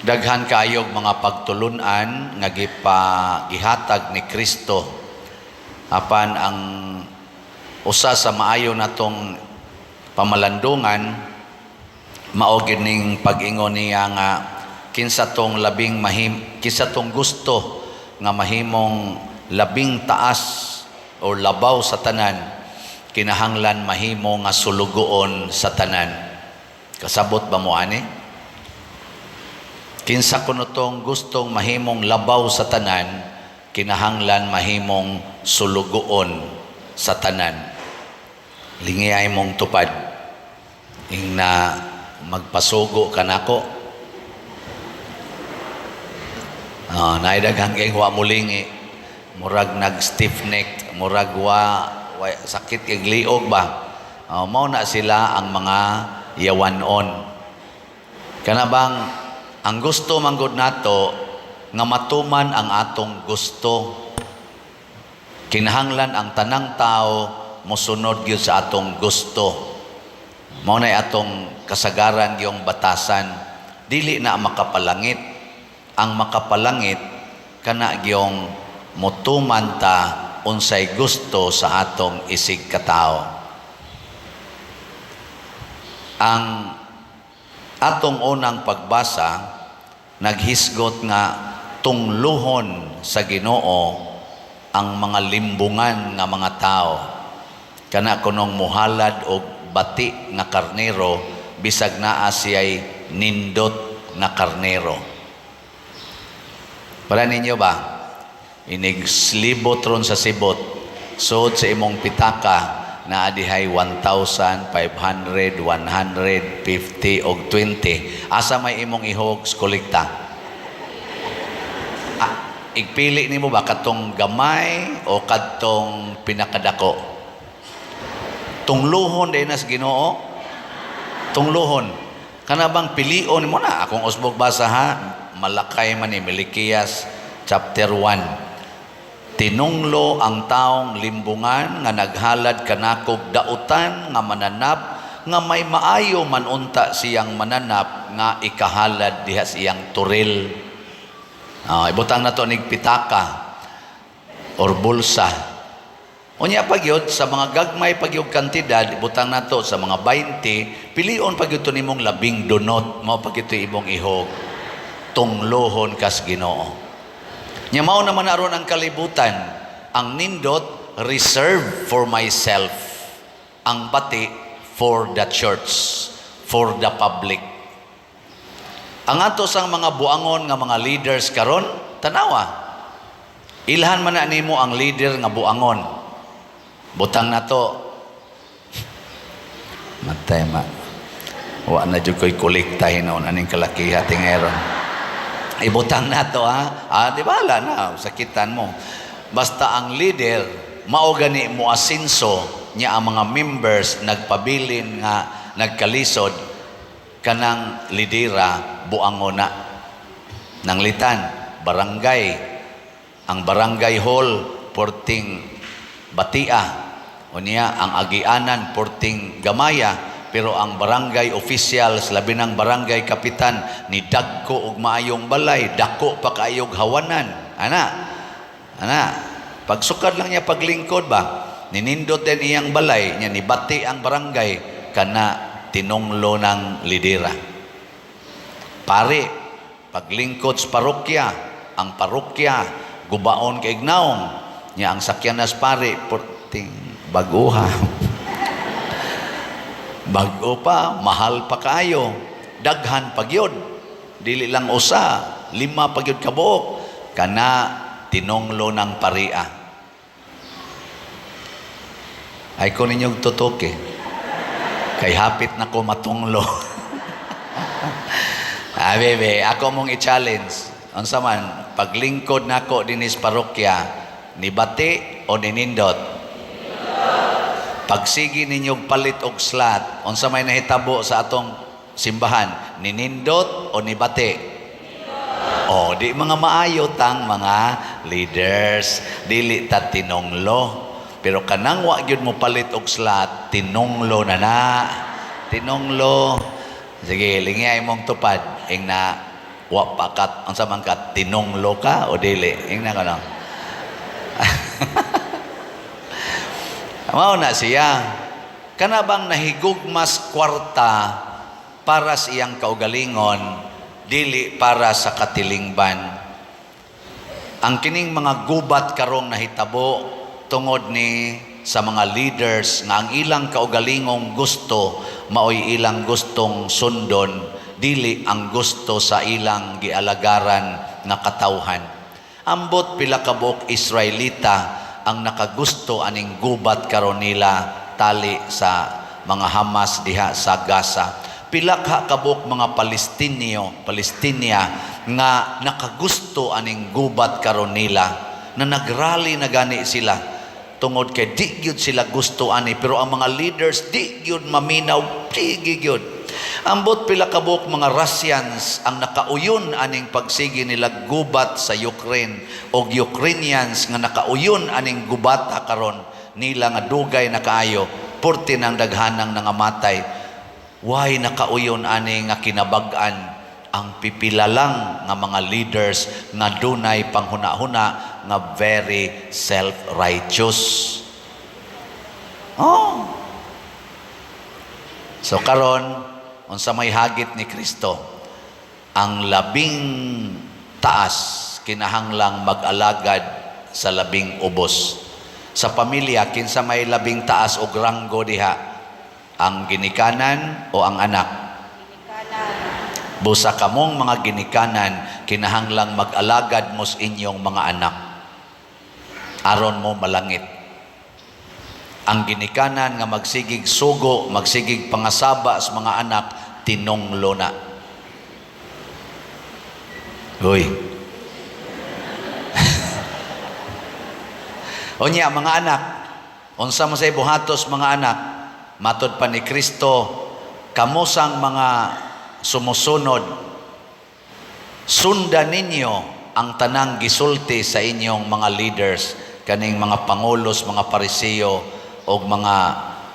Daghan kayog mga pagtulunan nga gihatag ni Kristo apan ang usa sa maayo natong pamalandungan mao gining pag-ingon niya nga kinsa tong gusto nga mahimong labing taas o labaw sa tanan, kinahanglan mahimo nga sulugoon sa tanan. Kasabot ba mo ani? Kinsa kuno tong gustong mahimong labaw sa tanan, kinahanglan mahimong sulugoon sa tanan. Lingiyay mong tupad. Ing na magpasugo ka nako. Naidaghang kay wa mulingi. Murag nag-stiff neck, murag wa sakit kay liog ba. Mao na sila ang mga yawanon. Kana bang ang gusto manggod nato nga matuman ang atong gusto. Kinahanglan ang tanang tao mosunod gyud sa atong gusto. Mao nay atong kasagaran gyung batasan, dili na makapalangit. Ang makapalangit kana gyung motuman ta unsay gusto sa atong isig katao. Ang atong unang pagbasa naghisgot nga tungluhon sa Ginoo ang mga limbungan nga mga tao. Kana kunong muhalad og bati nga karnero bisag naa siya'y nindot nga karnero. Para ninyo ba? Inigslibot ron sa sibot, suod sa imong pitaka na adihay 1,500, 150 og 20. Asa may imong ihog kolekta? Igpili nimo ba katong gamay o katong pinakadako? Tungluhon din nas Ginoo. Tungluhon. Kana bang pilion mo na akong usbog basa ha? Malakay man ni Milikiyas chapter 1. Tinunglo ang taong limbungan nga naghalad kanakog dautan nga mananap nga may maayo man unta siyang mananap nga ikahalad diha siyang turil. Ibutang na to nig pitaka or bulsa. Unya pagyud sa mga gagmay pagyud kantidad, ibutang na to sa mga 20, pilion pagyud to nimong labing dunot, mao pagyud to imong ihog. Tunglohon kas Ginoo. Nya mao naman aron ang kalibutan, ang nindot reserved for myself, ang bati for the church, for the public. Ang ato sang mga buangon nga mga leaders karon, tanawa. Ilhan man na nimo ang leader nga buangon. Butang na to. Matay ma. Wa na jud koy kolekta hinon aning kalakiha tingeron. Ibutang na to ha. Di bala na, sakitan mo. Basta ang leader, mao gani mo asinso niya ang mga members nagpabilin nga nagkalisod kanang lidera buangon na. Nanglitan, barangay. Ang barangay hall, porting batia. O niya, ang agianan, porting gamaya. Pero ang barangay officials, labi ng barangay kapitan, ni dagko og maayong balay, dako pa kaayog hawanan. Ana, pagsukad lang niya paglingkod ba, ninindot din iyang balay, niya nibati ang barangay, kana tinunglo ng lidera. Pare, paglingkod sa parokya, ang parokya, gubaon kay ignaong, niya ang sakyanas pare, porting baguha. Bago pa, mahal pa kayo, daghan pagyod, dili lang usa, 5 pagyod kabuok, kana tinunglo ng paria. Ay ko ninyong tutok kay hapit na ko matunglo. Bebe, ako mong i-challenge, unsa man, paglingkod nako dinis parokya, nibati o ninindot? Pagsigi ninyong palit og slat, unsa may nahitabo sa atong simbahan, ninindot o nibati? Di mga maayo tang mga leaders, dili ta tinunglo. Pero kanang wa gyud mo palit og slat, tinunglo na. Tinunglo. Sige, lingay mong tupad ing na Wa pakat unsa man ka tinunglo ka o dili? Ingna ka no. Mao na siya. Kana bang nahigugmas kwarta para sa iyang kaugalingon, dili para sa katilingban. Ang kining mga gubat karong nahitabo tungod ni sa mga leaders nga ang ilang kaugalingong gusto maoy ilang gustong sundon, dili ang gusto sa ilang gialagaran nga katawhan. Ambot pila ka buok Israelita ang nakagusto aning gubat karon nila tali sa mga Hamas diha sa Gaza. Pila ka kabuk mga Palestina nga nakagusto aning gubat karon nila, na nagrally na gani sila tungod kay di gyud sila gusto ani, pero ang mga leaders di gyud maminaw, di gyud. Ambot pila kabuk mga Russians ang nakauyon aning pagsigi nila gubat sa Ukraine, og Ukrainians nga nakauyon aning gubata karon nila nga dugay na kaayo, porte ng daghanang nangamatay. Why nakauyon ani nga kinabag-an ang pipila lang nga mga leaders nga dunay panghuna-huna nga very self-righteous. Oh. So karon unsa may hagit ni Kristo, ang labing taas kinahanglang mag-alagad sa labing ubos. Sa pamilya kinsa may labing taas og ranggo diha? Ang ginikanan o ang anak? Ginikanan. Busa kamong mga ginikanan, kinahanglang mag-alagad mo sa inyong mga anak aron mo malangit. Ang ginikanan nga magsigig sugo, magsigig pangasaba sa mga anak, tinunglo na. Uy. Unya mga anak, unsa mo say buhatos mga anak? Matod pa ni Kristo, kamusang mga sumusunod, sundan ninyo ang tanang gisulti sa inyong mga leaders, kaning mga pangulos, mga pariseo o mga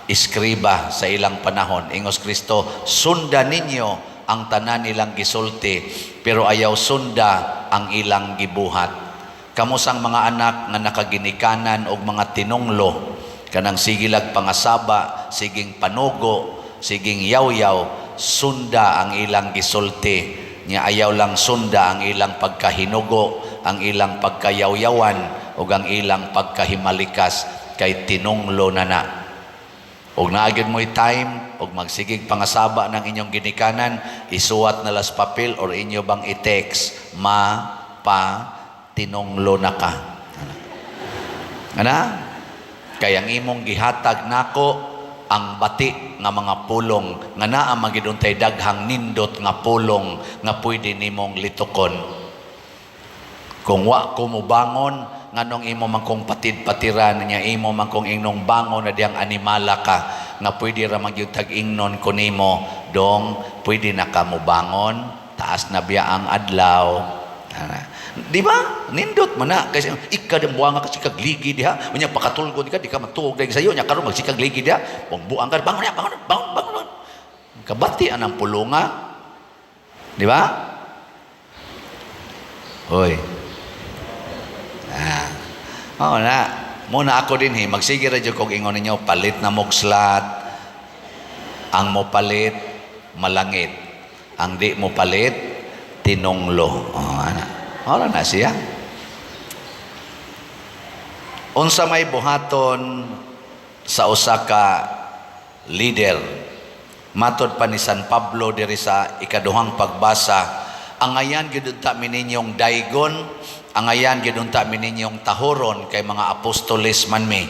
iskriba sa ilang panahon. Ingos Kristo, sundan ninyo ang tanan ilang gisulti, pero ayaw sunda ang ilang gibuhat. Kamusang mga anak nga nakaginikanan og mga tinunglo, kanang sigilag pangasaba, siging panugo, siging yaw-yaw, sunda ang ilang gisulti. Nya ayaw lang sunda ang ilang pagkahinugo, ang ilang pagkayaw-yawan, o ang ilang pagkahimalikas, kay tinunglo na na. Og naagid mo'y time, og magsigig pangasaba ng inyong ginikanan, isuwat na las papel or inyo bang i-text, tinunglo na ka. Ana? Kaya ang imong gihatag nako ang bati nga mga pulong nga naa magiduntay daghang nindot nga pulong nga pwede nimong litukon. Kung wa ko mo bangon nganong imo man kong patid-patiran niya, imo man kong inong bangon na diyang animala ka nga pwede ra magyud tag-ingnon ko nimo, dong pwede na ka mo bangon, taas na biya ang adlaw. Di ba? Nindot man na. Kasi ikadang buwang ka sikag ligi diha. Unya pakatulgon ka, di ka magtuog dahil sa iyo. Nya karon magsikag ligi diha. Buang ka, bangon. Kabati anang pulunga. Di ba? Hoy. Na. Muna ako din magsige ra jud kog ingon ninyo, palit na mogslat. Ang mo palit, malangit. Ang di mo palit, tinunglo. Ora na siya. Unsa may buhaton sa usa ka leader. Matod pa ni San Pablo diri sa ikaduhang pagbasa, angayan gyud ta mininyong daygon, angayan gyud ta mininyong tahoron kay mga apostoles man mi.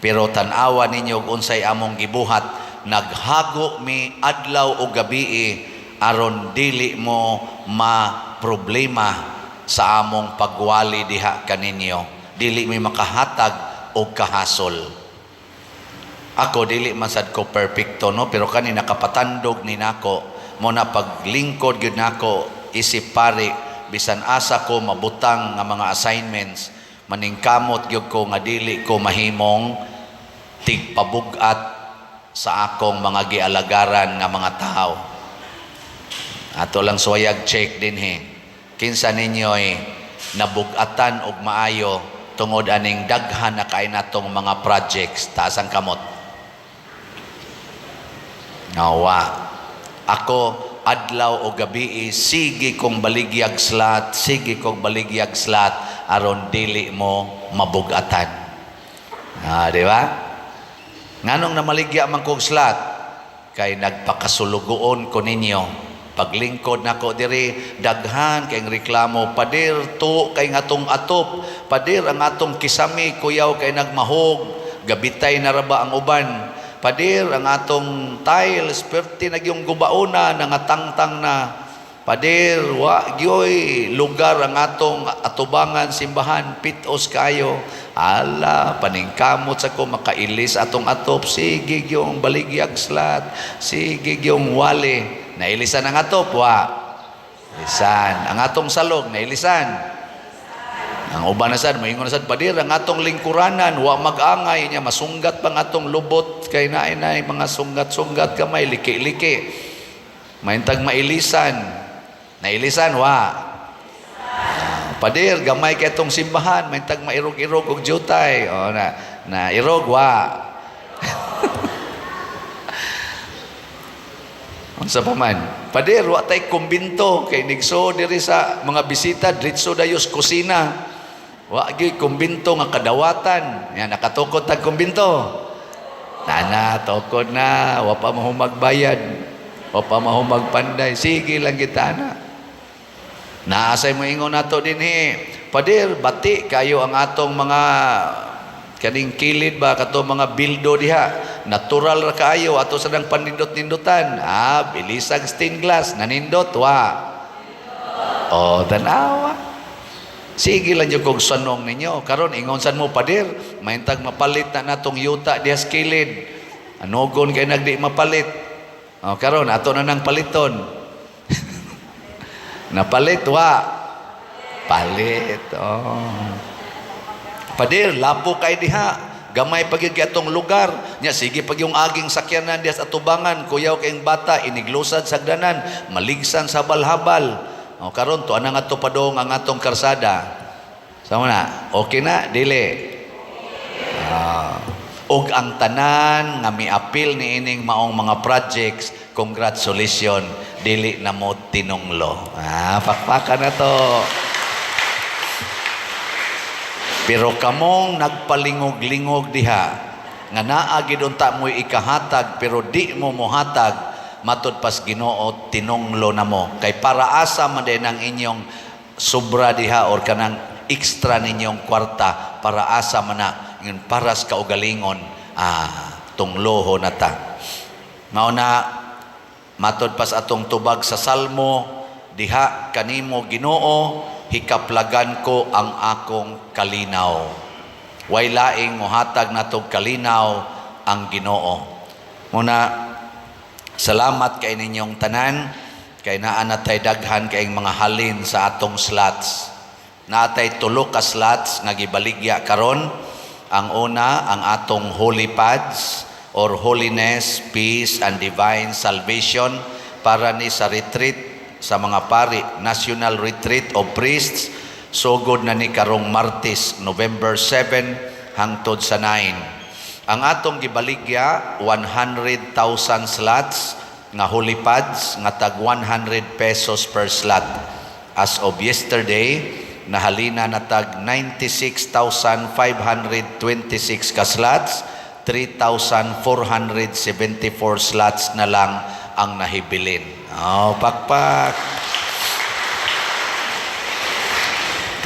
Pero tan-awa ninyo unsay among gibuhat, naghago mi adlaw o gabii aron dili mo ma-problema sa among pagwali diha kaninyo, dili mi makahatag og kahasol. Ako dili man sad ko perfecto, no, pero kani nakapatandog ni nako mo na paglingkod gyud nako isip pare, bisan asa ko mabutang nga mga assignments, maningkamot gyud ko nga dili ko mahimong tigpabugat sa akong mga gialagaran nga mga tao. Ato lang suwayag check din kinsa ninyo'y nabugatan og maayo tungod aning daghan na kay natong mga projects. Taas ang kamot. Nawa. Ako, adlaw o gabi, sige kong baligyag slat, sige kong baligyag slat, aron dili mo mabugatan. Di ba? Nganong namaligya man kong slat? Kay nagpakasulugoon ko ninyo. Paglingkod nako diri, daghan kay reklamo, padir to kay ngatong atop, padir ang atong kisami, kuyaw kay nagmahog, gabitay na raba ang uban. Padir ang atong tiles, perti na yung gubauna, nangatangtang na. Padir, wa gyoy, lugar ang atong atubangan, simbahan, pitos kayo. Ala, paningkamot sa ko, makailis atong atop. Sige yung baligyag slat, sige yung wali. Nailisan ang atop, wa. Ilisan. Ang atong salog, nailisan. Ang uban na sad, moingon na sad, padir, ang atong lingkuranan, wa mag-angay niya, masunggat pang atong lubot, kay nainay, mga sunggat-sunggat kamay, liki-liki. Maintag mailisan. Nailisan, wa. Padir, gamay kay itong simbahan, maintag mairog-irog og jutay. O, na irog, wa. Unsa pa man? Padir, wa tay kumbinto, kay nigso diri sa mga bisita, diretso dayos kusina. Wa gyud kumbinto nga kadawatan. Yan nakatukod tag kumbinto. Nana tukod na, wa pa mahumagbayad. Wa pa mahumagpanday. Sige lang kita na. Naasay mo ingon nato dinhi. Padir bati kayo ang atong mga kaning kilid ba kato mga bildo diha. Natural ra kaayo ato sa nang panindot-nindutan. Bilisag stained glass nanindot wa. O tanawa. Sige lang yung kong sanong ninyo. Karon ingon san mo padir, maintag mapalit na natong yuta diha sa kilid. Anogon kay nagdi mapalit. O karon ato na nang paliton. Napalit wa. Palit. Padir, lapo kay diha. Gamay pagig atong lugar. Nya sige pag yung aging sakyanan diha sa atubangan, kuyaw kayong bata iniglusad sa hagdanan, maligsan sa balhabal. O karon to anang ato padong ang atong karsada. Sama na, okay na dili. Og ang tanan nga miapil ni ining maong mga projects, congratulations, dili na mo tinunglo. Pakpakan na to. Pero kamong nagpalingog-lingog diha nga naa gid unta mo ikahatag pero di mo mohatag, matud pas Ginoo tinunglo na mo. Kay para asa man din ang inyong sobra diha or kanang extra ninyong kwarta, para asa man na yun paras kaugalingon, tungloho na ta. Mao na matud pas atong tubag sa Salmo, diha kanimo Ginoo hikaplagan ko ang akong kalinaw. Way laing mohatag natong kalinaw ang Ginoo. Muna salamat kay ninyong tanan, kay naa natay daghan kay mga halin sa atong slots. Natay tulo ka slots nga gibaligya karon. Ang una, ang atong holy pads or holiness, peace, and divine salvation para ni sa retreat sa mga pari, National Retreat of Priests, sugod na ni karong Martes, November 7 hangtod sa 9. Ang atong gibaligya 100,000 slots nga holy pads nga tag 100 pesos per slot. As of yesterday, nahalina na tag 96,526 ka slots, 3,474 slots na lang ang nahibilin. Pakpak.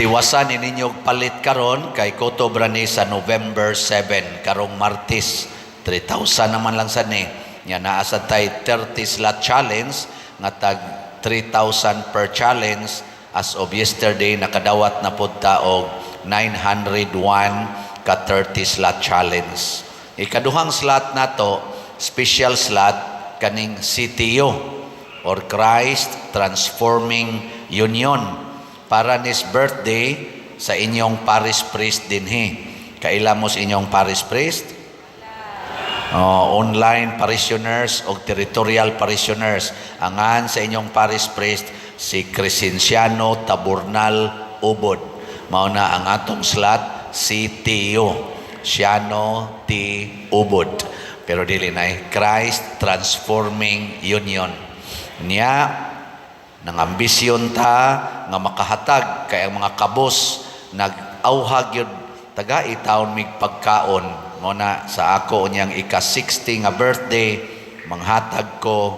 Tiwasan ninyo palit karon kay kotobra ni sa November 7 karong Martes. 3,000 naman lang sa ni. Nya naa sa tay 30 slot challenge nga tag 3,000 per challenge. As of yesterday nakadawat na pud ta og 901 ka 30 slot challenge. Ikaduhang slot nato, special slot kaning CTU or Christ Transforming Union para nis birthday sa inyong parish priest dinhi. Kaila mo sa inyong parish priest? Online parishioners o territorial parishioners. Angan sa inyong parish priest si Crescenciano Taburnal Ubod. Mao na ang atong slot si Tio Siano T. Ubod. Pero dili na Christ Transforming Union. Niya nang ambisyon ta nga makahatag kay ang mga kabos nag-auhag yun taga itawon mig pagkaon. Muna sa ako niyang ika-60 nga birthday, manghatag ko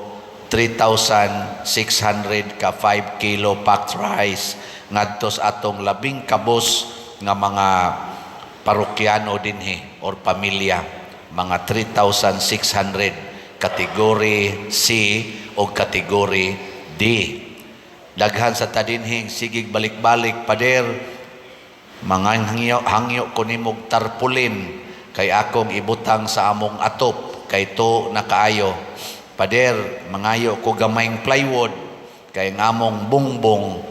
3,600 ka 5 kilo packed rice ngadto sa atong labing kabos nga mga parokyano dinhi or pamilya, mga 3,600 kategory C o kategory D. Daghan sa tadinhing sigig balik-balik pader, mga hangyo ko nimog tarpulin kay akong ibutang sa among atop kay to nakaayo. Pader, mangayo ko gamayng plywood kay ngamong bungbong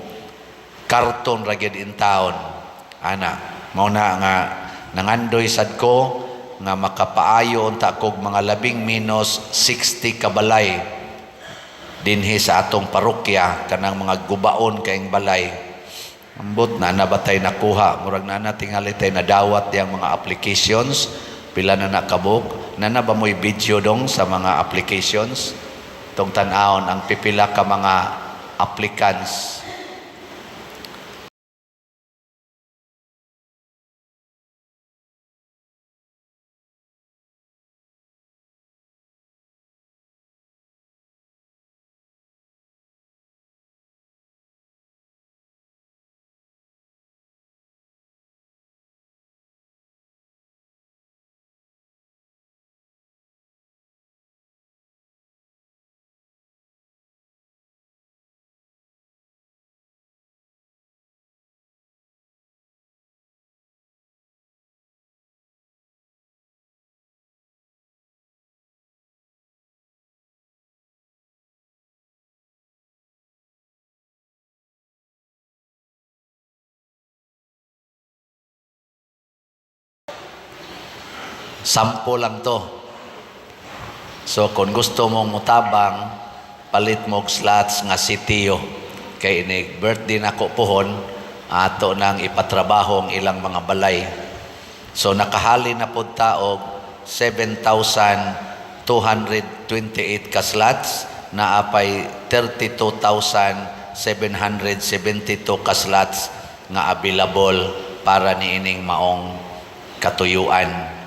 karton ragid in town. Ana, mao na nga nangandoy sad ko nga makapaayo unta kog mga labing minus 60 kabalay dinhi sa atong parokya kanang mga gubaon kayong balay. Ambot na nabatay nakuha. Murag na tingali tayo nadawat diyang mga applications. Pila na nakabuk. Na ba mo'y video dong sa mga applications? Itong tanawon ang pipila ka mga applicants. Sampo lang to. So kung gusto mong mutabang, palit mo slots nga si Tio. Kay ini birthday na ko pohon, ato nang ipatrabaho ang ilang mga balay. So nakahali na po taog 7,228 ka slots, na apay 32,772 ka slots nga available para niining maong katuyuan.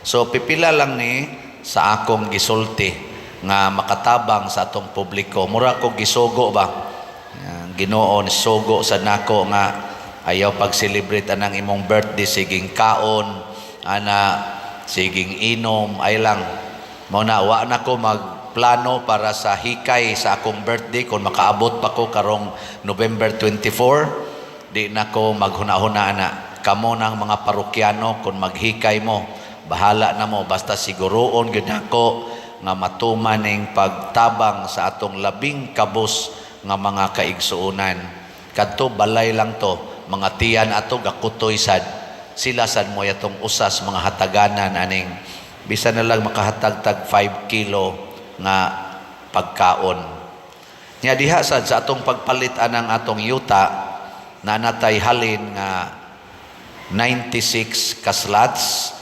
So pipila lang ni sa akong gisulti nga makatabang sa atong publiko. Mura ko gisugo ba? Ginoo ni sugo sa nako nga ayaw pag-celebrate anang imong birthday siging kaon, ana siging inom ay lang. Mao na wa na ko magplano para sa hikay sa akong birthday kung makaabot pa ko karong November 24. Di na ko maghuna-huna na. Kamo nang mga parokyano kung maghikay mo. Bahala na mo, basta siguroon gyud nako nga matuman ning pagtabang sa atong labing kabos nga mga kaigsuonan. Kadto balay lang to, mga tiyan ato gakutoy sad. Sila sad mo yatong usas mga hataganan aning bisan na lang makahatag-tag 5 kilo nga pagkaon. Nya diha sad sa atong pagpalit anang atong yuta na natay halin nga 96 ka slots.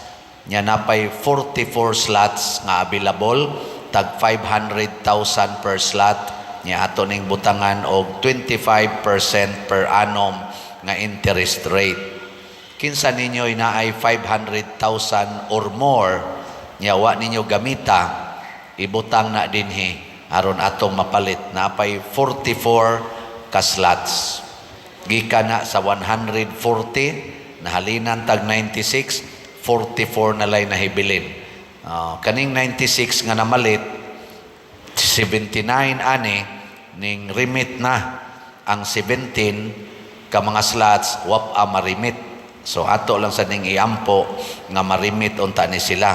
Nya napay 44 slots nga available, tag 500,000 per slot. Nya ato ning butangan og 25% per annum nga interest rate. Kinsa ninyo inaay 500,000 or more, nya wa ninyo gamita, ibutang na dinhi aron atong mapalit. Napay 44 ka slots. Gikan na sa 140 nahalinan tag 96, 44 na lay nahibilin. Kaning 96 nga namalit, 79 ani, ning remit na ang 17 ka mga slots, wap marimit. So ato lang sa ning iampo nga marimit unta ni sila.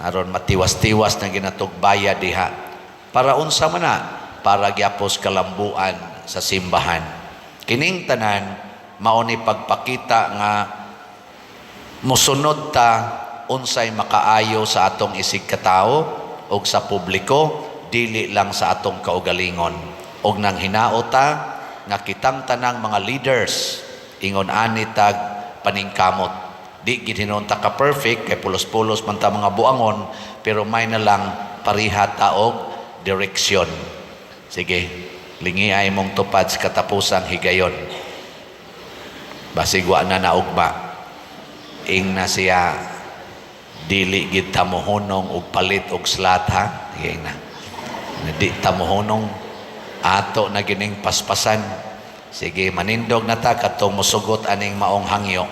Aron matiwas-tiwas na ginatugbaya diha. Para unsa man na, para gyapos kalambuan sa simbahan. Kining tanan, mao ni pagpakita nga musunod ta unsay makaayo sa atong isig katao o sa publiko, dili lang sa atong kaugalingon. Og nang hinaota nga kitang tanang mga leaders, ingon ani tag paningkamot. Di gid hinunta ka perfect, kay pulos-pulos man ta mga buangon, pero may na lang pariha taog direksyon. Sige, lingi ay mong tupad sa katapusang higayon. Basig wa na naugma. Ing na siya dili gid tamuhunong og palit og slat ha. Sige na. Di tamuhunong ato na gining paspasan. Sige, manindog na ta katong musugot aning maong hangyo.